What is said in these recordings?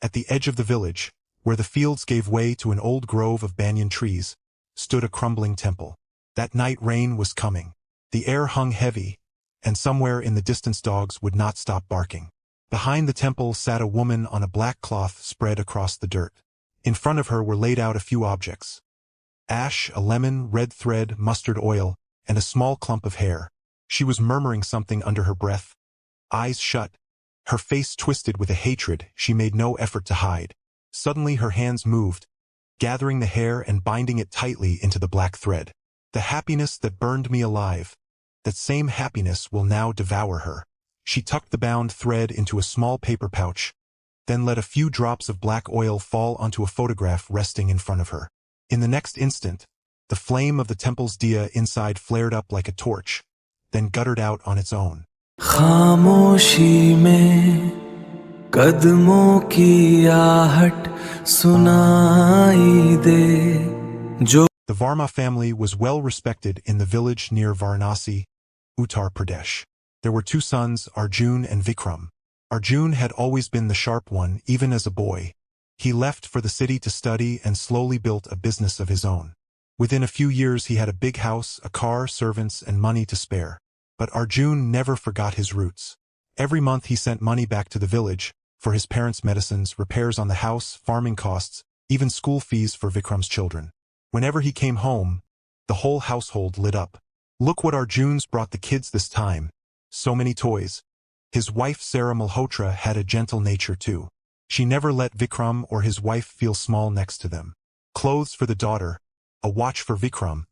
At the edge of the village, where the fields gave way to an old grove of banyan trees, stood a crumbling temple. That night rain was coming. The air hung heavy, and somewhere in the distance dogs would not stop barking. Behind the temple sat a woman on a black cloth spread across the dirt. In front of her were laid out a few objects: ash, a lemon, red thread, mustard oil, and a small clump of hair. She was murmuring something under her breath, eyes shut, her face twisted with a hatred she made no effort to hide. Suddenly her hands moved, gathering the hair and binding it tightly into the black thread. The happiness that burned me alive, that same happiness will now devour her. She tucked the bound thread into a small paper pouch, then let a few drops of black oil fall onto a photograph resting in front of her. In the next instant, the flame of the temple's diya inside flared up like a torch, then guttered out on its own. खामोशी में कदमों की आहट सुनाई दे जो The Varma family was well respected in the village near Varanasi, Uttar Pradesh. There were two sons, Arjun and Vikram. Arjun had always been the sharp one, even as a boy. He left for the city to study and slowly built a business of his own. Within a few years he had a big house, a car, servants, and money to spare. But Arjun never forgot his roots. Every month he sent money back to the village, for his parents' medicines, repairs on the house, farming costs, even school fees for Vikram's children. Whenever he came home, the whole household lit up. Look what Arjun's brought the kids this time. So many toys. His wife Sarah Malhotra had a gentle nature too. She never let Vikram or his wife feel small next to them. Clothes for the daughter, a watch for Vikram,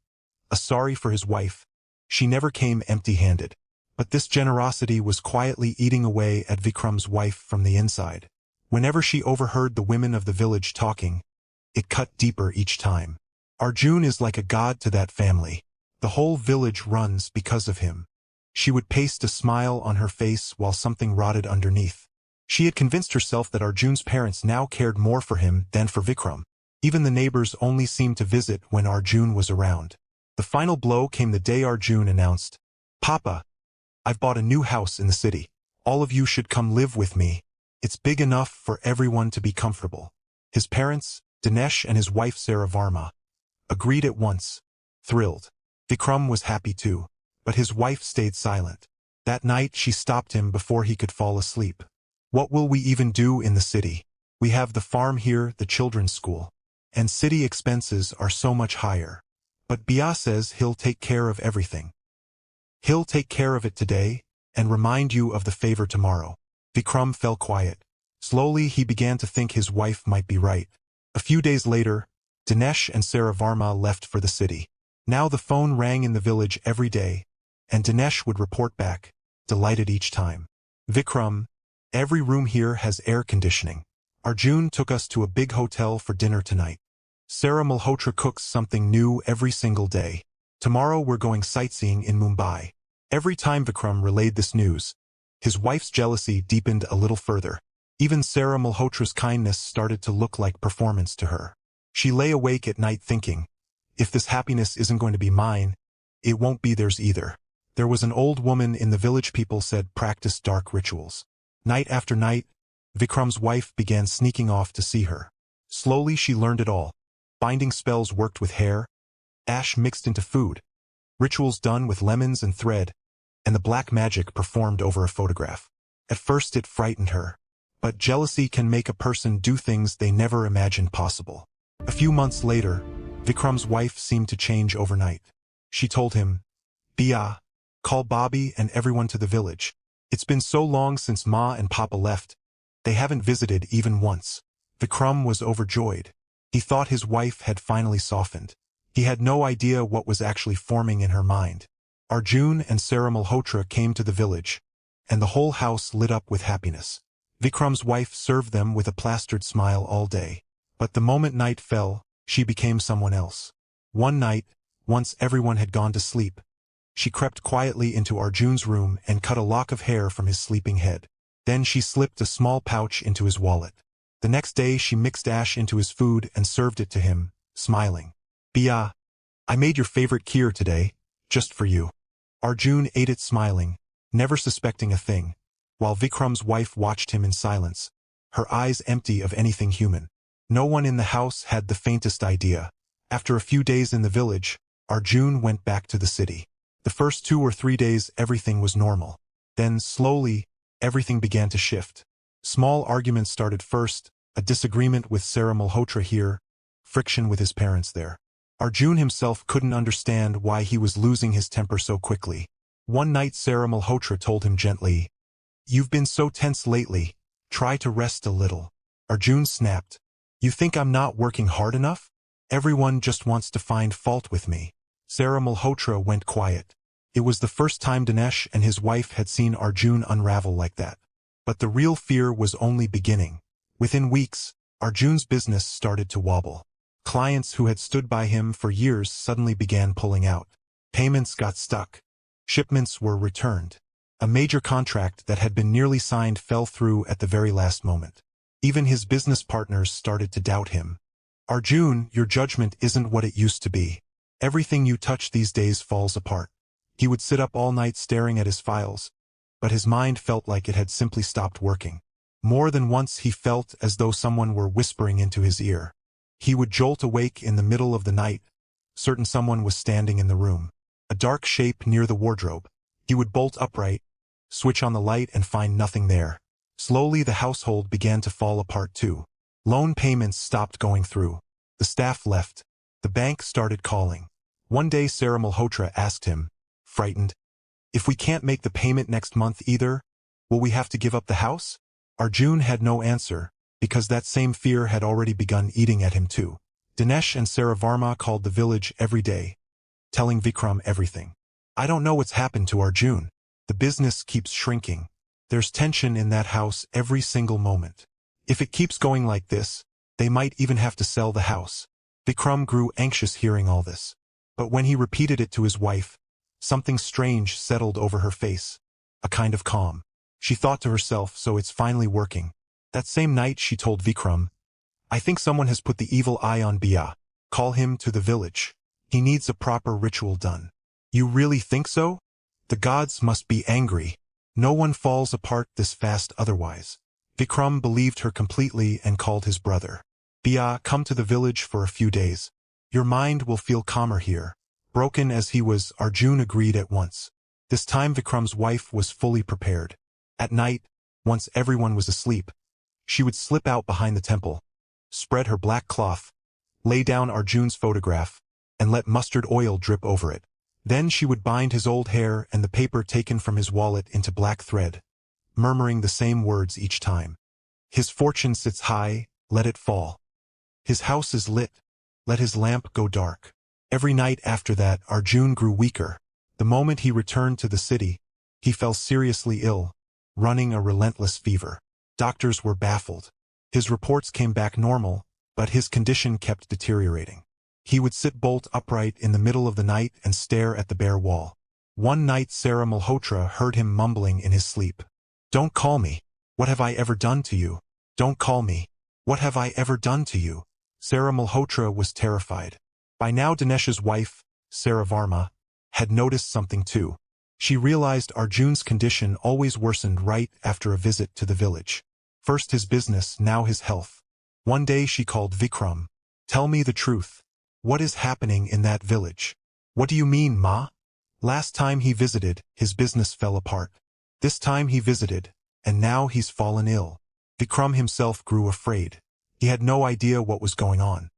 a sari for his wife. She never came empty-handed. But this generosity was quietly eating away at Vikram's wife from the inside. Whenever she overheard the women of the village talking, it cut deeper each time. Arjun is like a god to that family. The whole village runs because of him. She would paste a smile on her face while something rotted underneath. She had convinced herself that Arjun's parents now cared more for him than for Vikram. Even the neighbors only seemed to visit when Arjun was around. The final blow came the day Arjun announced, "Papa, I've bought a new house in the city. All of you should come live with me. It's big enough for everyone to be comfortable." His parents, Dinesh and his wife Sarah Varma, agreed at once, thrilled. Vikram was happy too, but his wife stayed silent. That night she stopped him before he could fall asleep. "What will we even do in the city? We have the farm here, the children's school, and city expenses are so much higher. But Bia says he'll take care of everything. He'll take care of it today, and remind you of the favor tomorrow." Vikram fell quiet. Slowly he began to think his wife might be right. A few days later, Dinesh and Sarah Varma left for the city. Now the phone rang in the village every day, and Dinesh would report back, delighted each time. "Vikram, every room here has air conditioning. Arjun took us to a big hotel for dinner tonight. Sarah Malhotra cooks something new every single day. Tomorrow we're going sightseeing in Mumbai." Every time Vikram relayed this news, his wife's jealousy deepened a little further. Even Sarah Malhotra's kindness started to look like performance to her. She lay awake at night thinking, if this happiness isn't going to be mine, it won't be theirs either. There was an old woman in the village people said practiced dark rituals. Night after night, Vikram's wife began sneaking off to see her. Slowly she learned it all. Binding spells worked with hair, ash mixed into food, rituals done with lemons and thread, and the black magic performed over a photograph. At first it frightened her, but jealousy can make a person do things they never imagined possible. A few months later, Vikram's wife seemed to change overnight. She told him, "Bia, call Bobby and everyone to the village. It's been so long since Ma and Papa left. They haven't visited even once." Vikram was overjoyed. He thought his wife had finally softened. He had no idea what was actually forming in her mind. Arjun and Sarah Malhotra came to the village, and the whole house lit up with happiness. Vikram's wife served them with a plastered smile all day. But the moment night fell, she became someone else. One night, once everyone had gone to sleep, she crept quietly into Arjun's room and cut a lock of hair from his sleeping head. Then she slipped a small pouch into his wallet. The next day she mixed ash into his food and served it to him, smiling. "Bia, I made your favorite kheer today, just for you." Arjun ate it smiling, never suspecting a thing, while Vikram's wife watched him in silence. her eyes empty of anything human. No one in the house had the faintest idea. After a few days in the village, Arjun went back to the city. The first 2 or 3 days everything was normal. Then, slowly, everything began to shift. Small arguments started first, a disagreement with Sarah Malhotra here, friction with his parents there. Arjun himself couldn't understand why he was losing his temper so quickly. One night Sarah Malhotra told him gently, "You've been so tense lately, try to rest a little." Arjun snapped, "You think I'm not working hard enough? Everyone just wants to find fault with me." Sarah Malhotra went quiet. It was the first time Dinesh and his wife had seen Arjun unravel like that. But the real fear was only beginning. Within weeks, Arjun's business started to wobble. Clients who had stood by him for years suddenly began pulling out. Payments got stuck. Shipments were returned. A major contract that had been nearly signed fell through at the very last moment. Even his business partners started to doubt him. "Arjun, your judgment isn't what it used to be. Everything you touch these days falls apart." He would sit up all night staring at his files, but his mind felt like it had simply stopped working. More than once he felt as though someone were whispering into his ear. He would jolt awake in the middle of the night, certain someone was standing in the room. A dark shape near the wardrobe. He would bolt upright, switch on the light and find nothing there. Slowly the household began to fall apart too. Loan payments stopped going through. The staff left. The bank started calling. One day Sarah Malhotra asked him, frightened, "If we can't make the payment next month either, will we have to give up the house?" Arjun had no answer, because that same fear had already begun eating at him too. Dinesh and Sarah Varma called the village every day, telling Vikram everything. "I don't know what's happened to Arjun. The business keeps shrinking. There's tension in that house every single moment. If it keeps going like this, they might even have to sell the house." Vikram grew anxious hearing all this. But when he repeated it to his wife, something strange settled over her face, a kind of calm. She thought to herself, so it's finally working. That same night she told Vikram, "I think someone has put the evil eye on Bia. Call him to the village. He needs a proper ritual done." "You really think so? The gods must be angry. No one falls apart this fast otherwise." Vikram believed her completely and called his brother. "Bia, come to the village for a few days. Your mind will feel calmer here." Broken as he was, Arjun agreed at once. This time Vikram's wife was fully prepared. At night, once everyone was asleep, she would slip out behind the temple, spread her black cloth, lay down Arjun's photograph, and let mustard oil drip over it. Then she would bind his old hair and the paper taken from his wallet into black thread, murmuring the same words each time. "His fortune sits high, let it fall. His house is lit, let his lamp go dark." Every night after that, Arjun grew weaker. The moment he returned to the city, he fell seriously ill, running a relentless fever. Doctors were baffled. His reports came back normal, but his condition kept deteriorating. He would sit bolt upright in the middle of the night and stare at the bare wall. One night Sarah Malhotra heard him mumbling in his sleep, "Don't call me. What have I ever done to you? Don't call me. What have I ever done to you?" Sarah Malhotra was terrified. By now Dinesh's wife, Sarah Varma, had noticed something too. She realized Arjun's condition always worsened right after a visit to the village. First his business, now his health. One day she called Vikram. "Tell me the truth. What is happening in that village?" "What do you mean, Ma?" "Last time he visited, his business fell apart. This time he visited, and now he's fallen ill." Vikram himself grew afraid. He had no idea what was going on.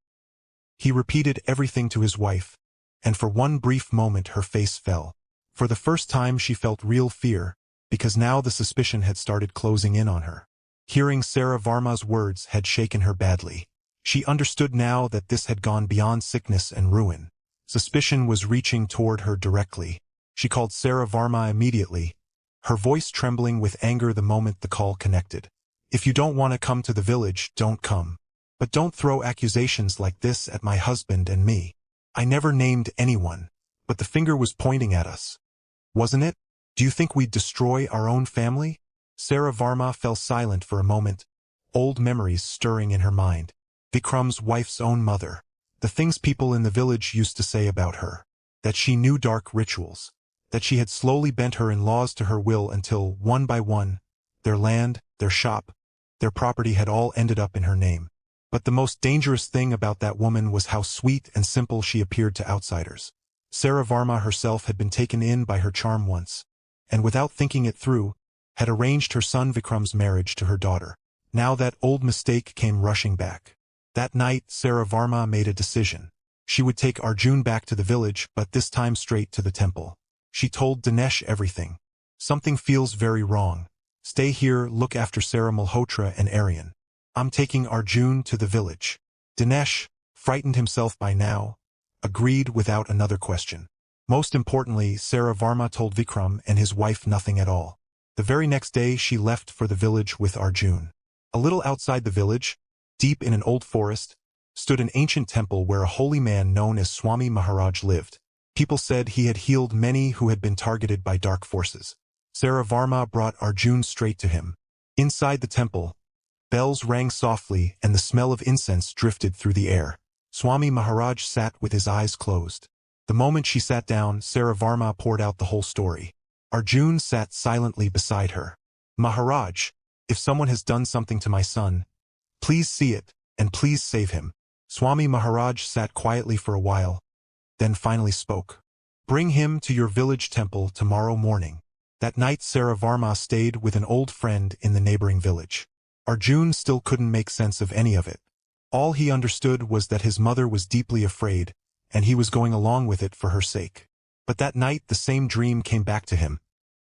He repeated everything to his wife, and for one brief moment her face fell. For the first time she felt real fear, because now the suspicion had started closing in on her. Hearing Sarah Varma's words had shaken her badly. She understood now that this had gone beyond sickness and ruin. Suspicion was reaching toward her directly. She called Sarah Varma immediately, her voice trembling with anger the moment the call connected. "If you don't want to come to the village, don't come. But don't throw accusations like this at my husband and me. I never named anyone, but the finger was pointing at us. Wasn't it? Do you think we'd destroy our own family?" Sarah Varma fell silent for a moment, old memories stirring in her mind. Vikram's wife's own mother. The things people in the village used to say about her. That she knew dark rituals. That she had slowly bent her in-laws to her will until, one by one, their land, their shop, Their property had all ended up in her name. But the most dangerous thing about that woman was how sweet and simple she appeared to outsiders. Sarah Varma herself had been taken in by her charm once, and without thinking it through, had arranged her son Vikram's marriage to her daughter. Now that old mistake came rushing back. That night, Sarah Varma made a decision. She would take Arjun back to the village, but this time straight to the temple. She told Dinesh everything. Something feels very wrong. Stay here, look after Sarah Malhotra and Aryan. I'm taking Arjun to the village. Dinesh, frightened himself by now, agreed without another question. Most importantly, Sarah Varma told Vikram and his wife nothing at all. The very next day she left for the village with Arjun. A little outside the village, deep in an old forest, stood an ancient temple where a holy man known as Swami Maharaj lived. People said he had healed many who had been targeted by dark forces. Sarah Varma brought Arjun straight to him. Inside the temple, bells rang softly and the smell of incense drifted through the air. Swami Maharaj sat with his eyes closed. The moment she sat down, Sarah Varma poured out the whole story. Arjun sat silently beside her. Maharaj, if someone has done something to my son, please see it, and please save him. Swami Maharaj sat quietly for a while, then finally spoke. Bring him to your village temple tomorrow morning. That night Sarah Varma stayed with an old friend in the neighboring village. Arjun still couldn't make sense of any of it. All he understood was that his mother was deeply afraid, and he was going along with it for her sake. But that night the same dream came back to him,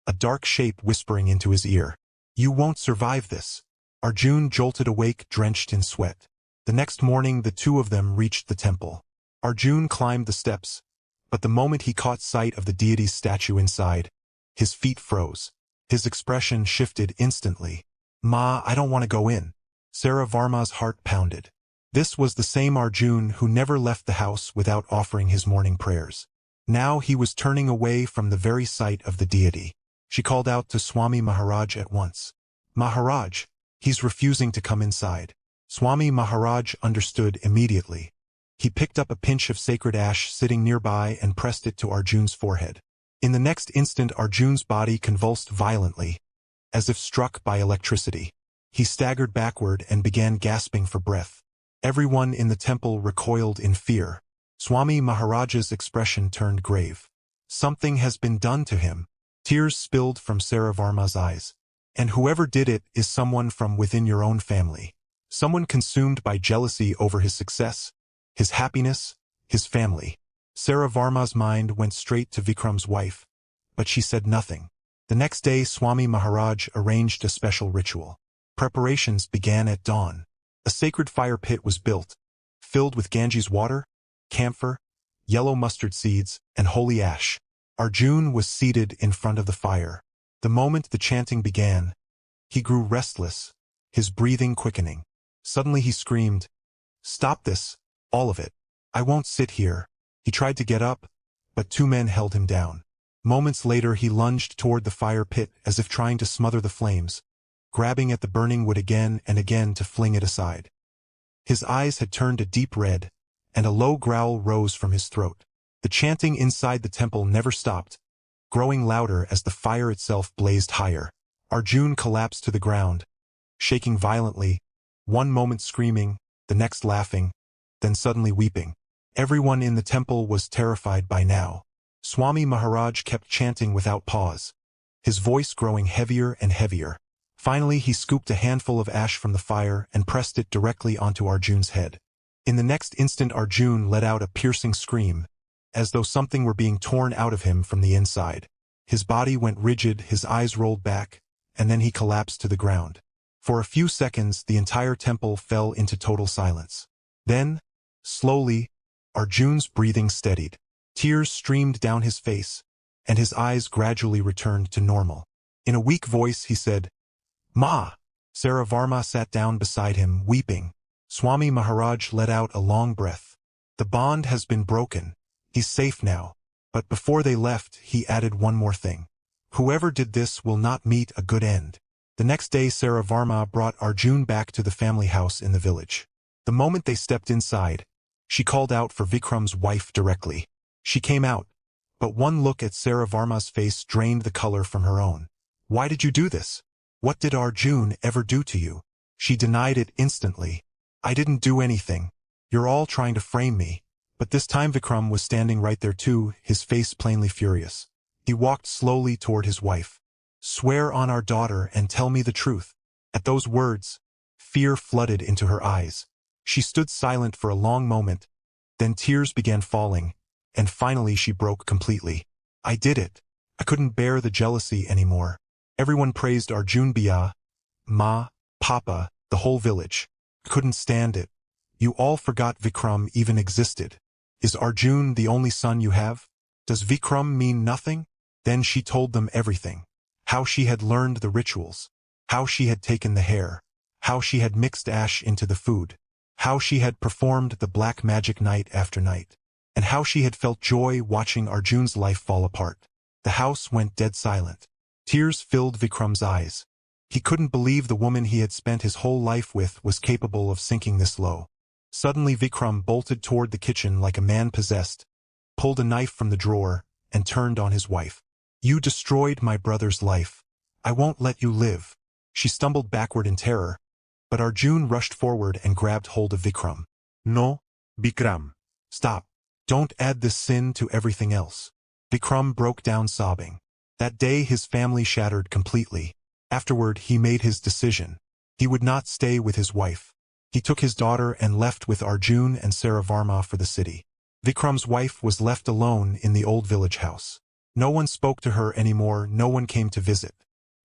a dark shape whispering into his ear. You won't survive this. Arjun jolted awake, drenched in sweat. The next morning the two of them reached the temple. Arjun climbed the steps, but the moment he caught sight of the deity's statue inside, his feet froze. His expression shifted instantly. Ma, I don't want to go in. Sarah Varma's heart pounded. This was the same Arjun who never left the house without offering his morning prayers. Now he was turning away from the very sight of the deity. She called out to Swami Maharaj at once. Maharaj, he's refusing to come inside. Swami Maharaj understood immediately. He picked up a pinch of sacred ash sitting nearby and pressed it to Arjun's forehead. In the next instant Arjun's body convulsed violently, as if struck by electricity. He staggered backward and began gasping for breath. Everyone in the temple recoiled in fear. Swami Maharaj's expression turned grave. Something has been done to him. Tears spilled from Sarah Varma's eyes. And whoever did it is someone from within your own family. Someone consumed by jealousy over his success, his happiness, his family. Sarah Varma's mind went straight to Vikram's wife, but she said nothing. The next day Swami Maharaj arranged a special ritual. Preparations began at dawn. A sacred fire pit was built, filled with Ganges water, camphor, yellow mustard seeds, and holy ash. Arjun was seated in front of the fire. The moment the chanting began, he grew restless, his breathing quickening. Suddenly he screamed, "Stop this, all of it. I won't sit here." He tried to get up, but two men held him down. Moments later he lunged toward the fire pit as if trying to smother the flames, grabbing at the burning wood again and again to fling it aside. His eyes had turned a deep red, and a low growl rose from his throat. The chanting inside the temple never stopped, growing louder as the fire itself blazed higher. Arjun collapsed to the ground, shaking violently, one moment screaming, the next laughing, then suddenly weeping. Everyone in the temple was terrified by now. Swami Maharaj kept chanting without pause, his voice growing heavier and heavier. Finally he scooped a handful of ash from the fire and pressed it directly onto Arjun's head. In the next instant Arjun let out a piercing scream, as though something were being torn out of him from the inside. His body went rigid, his eyes rolled back, and then he collapsed to the ground. For a few seconds the entire temple fell into total silence. Then, slowly, Arjun's breathing steadied. Tears streamed down his face, and his eyes gradually returned to normal. In a weak voice he said, "Ma!" Sarah Varma sat down beside him, weeping. Swami Maharaj let out a long breath. The bond has been broken. He's safe now. But before they left, he added one more thing. Whoever did this will not meet a good end. The next day Sarah Varma brought Arjun back to the family house in the village. The moment they stepped inside, she called out for Vikram's wife directly. She came out, but one look at Sarah Varma's face drained the color from her own. "Why did you do this? What did Arjun ever do to you?" She denied it instantly. I didn't do anything. You're all trying to frame me. But this time Vikram was standing right there too, his face plainly furious. He walked slowly toward his wife. Swear on our daughter and tell me the truth. At those words, fear flooded into her eyes. She stood silent for a long moment, then tears began falling, and finally she broke completely. I did it. I couldn't bear the jealousy anymore. Everyone praised Arjun Bhaiya, Ma, Papa, the whole village. I couldn't stand it. You all forgot Vikram even existed. Is Arjun the only son you have? Does Vikram mean nothing? Then she told them everything. How she had learned the rituals. How she had taken the hair. How she had mixed ash into the food. How she had performed the black magic night after night. And how she had felt joy watching Arjun's life fall apart. The house went dead silent. Tears filled Vikram's eyes. He couldn't believe the woman he had spent his whole life with was capable of sinking this low. Suddenly Vikram bolted toward the kitchen like a man possessed, pulled a knife from the drawer, and turned on his wife. You destroyed my brother's life. I won't let you live. She stumbled backward in terror, but Arjun rushed forward and grabbed hold of Vikram. No, Vikram. Stop. Don't add this sin to everything else. Vikram broke down sobbing. That day his family shattered completely. Afterward he made his decision. He would not stay with his wife. He took his daughter and left with Arjun and Sarah Varma for the city. Vikram's wife was left alone in the old village house. No one spoke to her anymore, no one came to visit.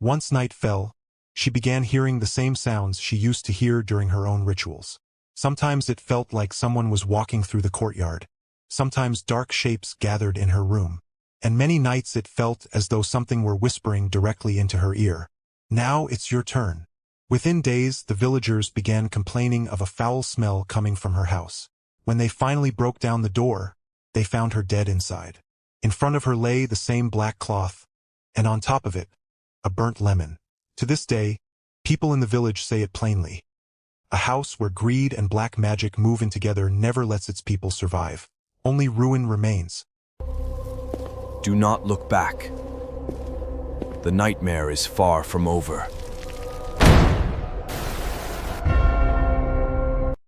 Once night fell, she began hearing the same sounds she used to hear during her own rituals. Sometimes it felt like someone was walking through the courtyard. Sometimes dark shapes gathered in her room. And many nights it felt as though something were whispering directly into her ear. Now it's your turn. Within days, the villagers began complaining of a foul smell coming from her house. When they finally broke down the door, they found her dead inside. In front of her lay the same black cloth, and on top of it, a burnt lemon. To this day, people in the village say it plainly. A house where greed and black magic move in together never lets its people survive. Only ruin remains. Do not look back. The nightmare is far from over.